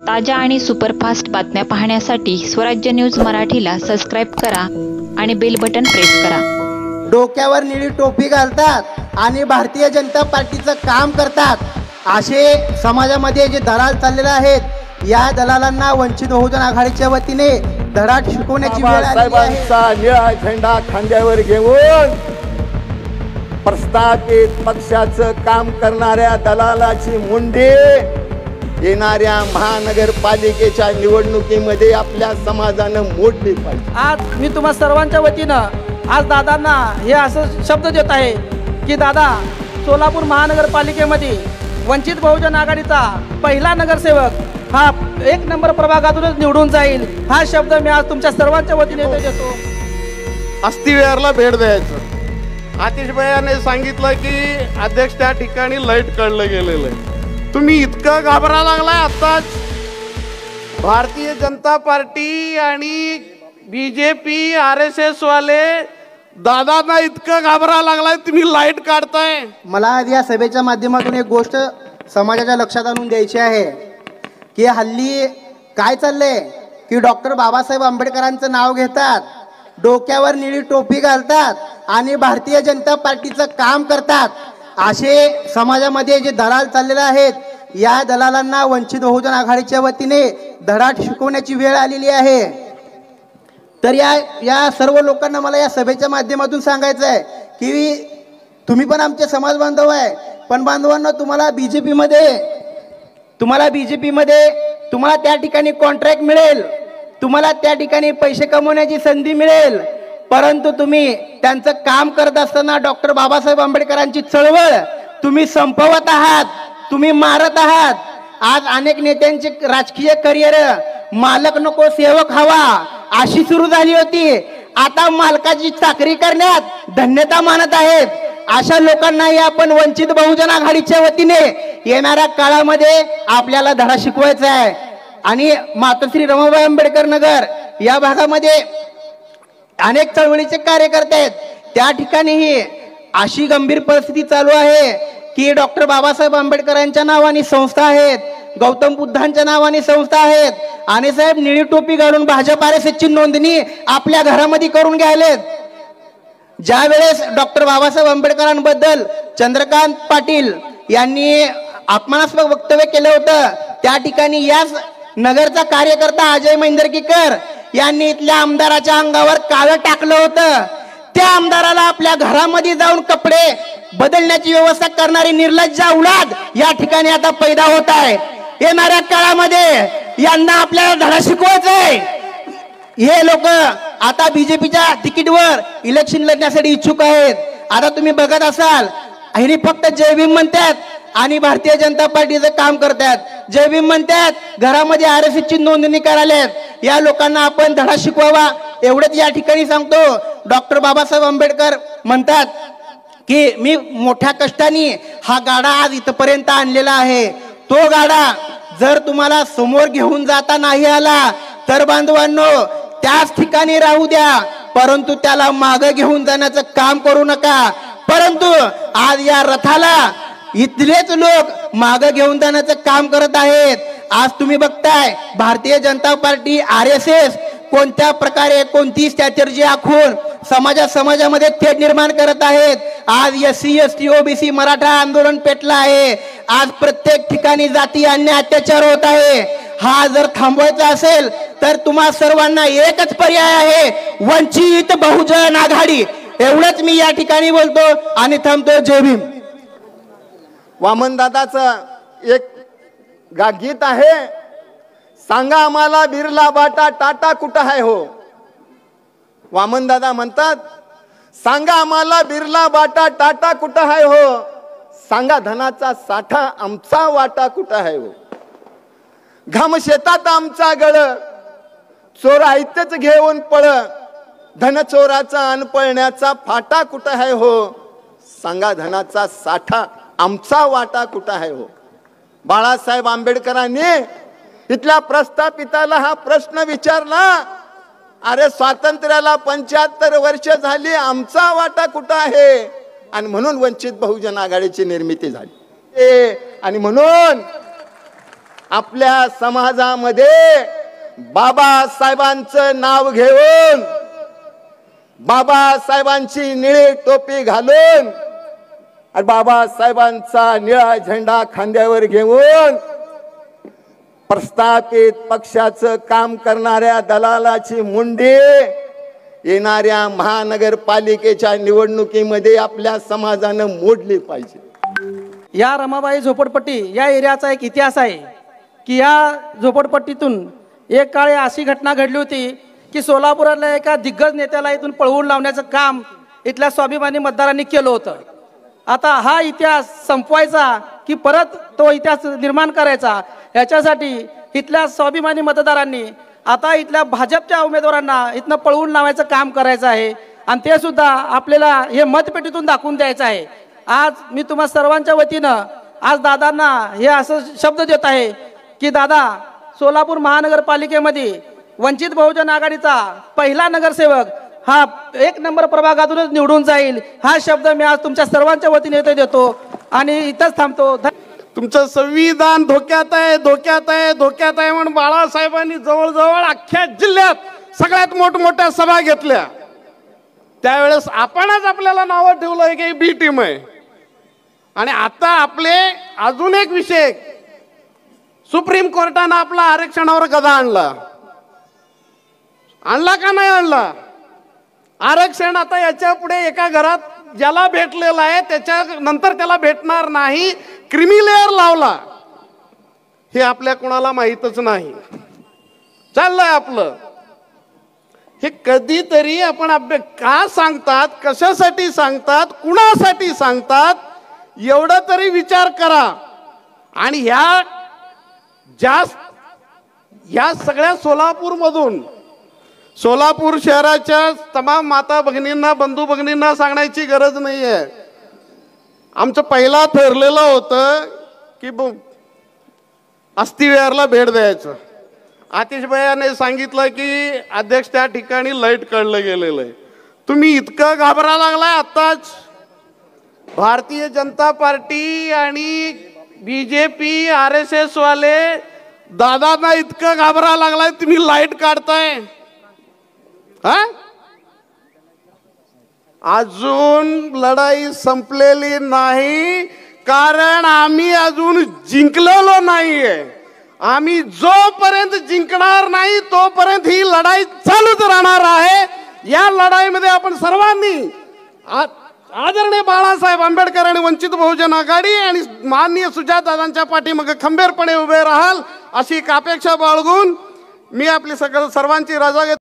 ताज्या आणि सुपरफास्ट बातम्या पाहण्यासाठी स्वराज्य न्यूज मराठीला सबस्क्राईब करा आणि बेल बटन प्रेस करा। डोक्यावर निळी टोपी घालतात आणि भारतीय जनता पार्टीचं काम करतात असे समाजामध्ये जे दलाल चाललेले आहेत, या दलालांना वंचित बहुजन आघाडीच्या वतीने धडाट शिकवण्याची वेळ आली आहे। निळा झेंडा खांद्यावर घेऊन प्रस्थापित पक्षाचं काम करणाऱ्या दलालाची मुंडी येणाऱ्या महानगरपालिकेच्या निवडणुकीमध्ये आपल्या समाजानं मोडली पाहिजे। आज मी तुम्हा सर्वांच्या वतीनं आज दादांना हे असं शब्द देत आहे की दादा, सोलापूर महानगरपालिकेमध्ये वंचित बहुजन आघाडीचा पहिला नगरसेवक हा 1 नंबर प्रभागातूनच निवडून जाईल, हा शब्द मी आज तुमच्या सर्वांच्या वतीने देतो। अस्थिविहारला भेट द्यायचं, आतिश भैयाने सांगितलं की अध्यक्ष त्या ठिकाणी लाईट काढलं गेलेलं आहे। तुम्ही इतकं घाबरा लागलाय आताच, भारतीय जनता पार्टी आणि बीजेपी RSS वाले दादांना इतकं घाबरा लागलाय, तुम्ही लाईट काढताय। मला आज या सभेच्या माध्यमातून एक गोष्ट समाजाच्या लक्षात आणून द्यायची आहे की हल्ली काय चाललंय की डॉक्टर बाबासाहेब आंबेडकरांचं नाव घेतात, डोक्यावर निळी टोपी घालतात आणि भारतीय जनता पार्टीचं काम करतात असे समाजामध्ये जे दलाल चाललेले आहेत, या दलालांना वंचित बहुजन आघाडीच्या वतीने धडाट शिकवण्याची वेळ आलेली आहे। तर या सर्व लोकांना मला या सभेच्या माध्यमातून सांगायचं आहे की तुम्ही पण आमचे समाज बांधव आहे, पण बांधवांना तुम्हाला बीजेपीमध्ये तुम्हाला त्या ठिकाणी कॉन्ट्रॅक्ट मिळेल, तुम्हाला त्या ठिकाणी पैसे कमवण्याची संधी मिळेल, परंतु तुम्ही त्यांचं काम करत असताना डॉक्टर बाबासाहेब आंबेडकरांची चळवळ तुम्ही संपवत आहात, तुम्ही मारत आहात। आज अनेक नेत्यांचे राजकीय करिअर मालक नको सेवक हवा अशी सुरू झाली होती, आता मालकाची चाकरी करण्यात धन्यता मानत आहेत। अशा लोकांनाही आपण वंचित बहुजन आघाडीच्या वतीने येणाऱ्या काळामध्ये आपल्याला धडा शिकवायचा आहे। आणि मातोश्री रमाबाई आंबेडकर नगर या भागामध्ये अनेक चळवळीचे कार्यकर्ते आहेत, त्या ठिकाणीही अशी गंभीर परिस्थिती चालू आहे की डॉक्टर बाबासाहेब आंबेडकरांच्या नावाने संस्था आहेत, गौतम बुद्धांच्या नावाने संस्था आहेत, आणि साहेब निळी टोपी घालून भाजप RSSची नोंदणी आपल्या घरामध्ये करून घ्यायलेत। ज्या वेळेस डॉक्टर बाबासाहेब आंबेडकरांबद्दल चंद्रकांत पाटील यांनी अपमानास्पद वक्तव्य केलं होतं, त्या ठिकाणी याच नगरचा कार्यकर्ता अजय मैंदरकीकर यांनी इथल्या आमदाराच्या अंगावर काळं टाकलं होतं। त्या आमदाराला आपल्या घरामध्ये जाऊन कपडे बदलण्याची व्यवस्था करणारी निर्लज्ज औलाद या ठिकाणी आता पैदा होत आहे। येणाऱ्या काळामध्ये यांना आपल्याला धडा शिकवायचा आहे। हे लोक आता बीजेपीच्या तिकीटवर इलेक्शन लढण्यासाठी इच्छुक आहेत। आता तुम्ही बघत असाल, हे फक्त जय भीम म्हणतात आणि भारतीय जनता पार्टीचं काम करतात, जय भीम म्हणतात, घरामध्ये RSSची नोंदणी करायल्यात। या लोकांना आपण धडा शिकवावा एवढंच या ठिकाणी सांगतो। डॉक्टर बाबासाहेब आंबेडकर म्हणतात की मी मोठ्या कष्टाने हा गाडा आज इथपर्यंत आणलेला आहे, तो गाडा जर तुम्हाला समोर घेऊन जाता नाही आला तर बांधवांनो त्याच ठिकाणी राहू द्या, परंतु त्याला मागे घेऊन जाण्याचं काम करू नका। परंतु आज या रथाला इथलेच लोक मागे घेऊन जाण्याचं काम करत आहेत। आज तुम्ही बघताय भारतीय जनता पार्टी RSS कोणत्या प्रकारे कोणती स्ट्रॅटेजी आखून समाजामध्ये तेढ निर्माण करत आहेत। आज SC ST OBC मराठा आंदोलन पेटलं आहे, आज प्रत्येक ठिकाणी जाती अन्याय अत्याचार होत आहे। हा जर थांबवायचा असेल तर तुम्हा सर्वांना एकच पर्याय आहे, वंचित बहुजन आघाडी। एवढंच मी या ठिकाणी बोलतो आणि थांबतो। जय भीम। वामनदादाचं एक गीत आहे, सांगा आम्हाला बिर्ला बाटा टाटा कुठं आहे हो। वामनदादा म्हणतात, सांगा आम्हाला बिर्ला बाटा टाटा कुठं आहे हो, सांगा धनाचा साठा आमचा वाटा कुठं आहे हो। घाम शेतात आमचा गळ, चोर आयतच घेऊन पळ, धन चोराचा अनपळण्याचा फाटा कुठं आहे हो, सांगा धनाचा साठा आमचा वाटा कुठं आहे हो। बाळासाहेब आंबेडकरांनी इथल्या प्रस्थापिताला हा प्रश्न विचारला, अरे स्वातंत्र्याला 75 वर्ष झाली, आमचा वाटा कुठं आहे, आणि म्हणून वंचित बहुजन आघाडीची निर्मिती झाली। आणि म्हणून आपल्या समाजामध्ये बाबासाहेबांचं नाव घेऊन, बाबासाहेबांची निळी टोपी घालून आणि बाबासाहेबांचा निळा झेंडा खांद्यावर घेऊन प्रस्थापित पक्षाचं काम करणाऱ्या दलालाची मुंडी येणाऱ्या महानगरपालिकेच्या निवडणुकीमध्ये आपल्या समाजानं मोडली पाहिजे। या रमाबाई झोपडपट्टी या एरियाचा एक इतिहास आहे की या झोपडपट्टीतून एक काळी अशी घटना घडली होती की सोलापुरातल्या एका दिग्गज नेत्याला इथून पळवून लावण्याचं काम इथल्या स्वाभिमानी मतदारांनी केलं होतं। आता हा इतिहास संपवायचा की परत तो इतिहास निर्माण करायचा, याच्यासाठी इथल्या स्वाभिमानी मतदारांनी आता इथल्या भाजपच्या उमेदवारांना इथनं पळवून लावायचं काम करायचं आहे आणि ते सुद्धा आपल्याला हे मतपेटीतून दाखवून द्यायचं आहे। आज मी तुम्हा सर्वांच्या वतीनं आज दादांना हे असं शब्द देत आहे की दादा, सोलापूर महानगरपालिकेमध्ये वंचित बहुजन आघाडीचा पहिला नगरसेवक हा 1 नंबर प्रभागातूनच निवडून जाईल, हा शब्द मी आज तुमच्या सर्वांच्या वतीने इथे देतो आणि इथंच थांबतो। तुमचं संविधान धोक्यात आहे, धोक्यात आहे, धोक्यात आहे म्हणून बाळासाहेबांनी जवळजवळ अख्ख्या जिल्ह्यात सगळ्यात मोठमोठ्या सभा घेतल्या। त्यावेळेस आपणच आपल्याला नावं ठेवलं की बी टीम आहे। आणि आता आपले अजून एक विषय, सुप्रीम कोर्टानं आपला आरक्षणावर गदा आणला का नाही आणला? आरक्षण आता याच्या पुढे एका घरात ज्याला भेटलेला आहे त्याच्या नंतर त्याला भेटणार नाही, क्रिमी लेअर लावला, हे आपल्या कोणाला माहीतच नाही। चाललंय आपलं हे। कधीतरी आपण अभ्यास का सांगतात, कशासाठी सांगतात, कुणासाठी सांगतात, एवढं तरी विचार करा। आणि ह्या सगळ्या सोलापूरमधून, सोलापूर शहराच्या तमाम माता भगिनींना, बंधू भगिनींना सांगण्याची गरज नाही आहे। आमचं पहिला ठरलेलं होतं की अस्थिविहारला भेट द्यायचं। आतिश भैयाने सांगितलं की अध्यक्ष त्या ठिकाणी लाईट काढलं गेलेलं आहे। तुम्ही इतकं घाबरा लागलाय आताच। भारतीय जनता पार्टी आणि बीजेपी RSS वाले दादांना इतकं घाबरा लागलाय, तुम्ही लाईट काढताय। अजून लढाई संपलेली नाही, कारण आम्ही अजून जिंकलेलो नाहीये। आम्ही जोपर्यंत जिंकणार नाही तोपर्यंत ही लढाई चालूच राहणार आहे। या लढाईमध्ये आपण सर्वांनी आदरणीय बाळासाहेब आंबेडकर आणि वंचित बहुजन आघाडी आणि माननीय सुजातादांच्या पाठीमागे खंबीरपणे उभे राहाल अशी एक अपेक्षा बाळगून मी आपली सर्वांची रजा घेतो।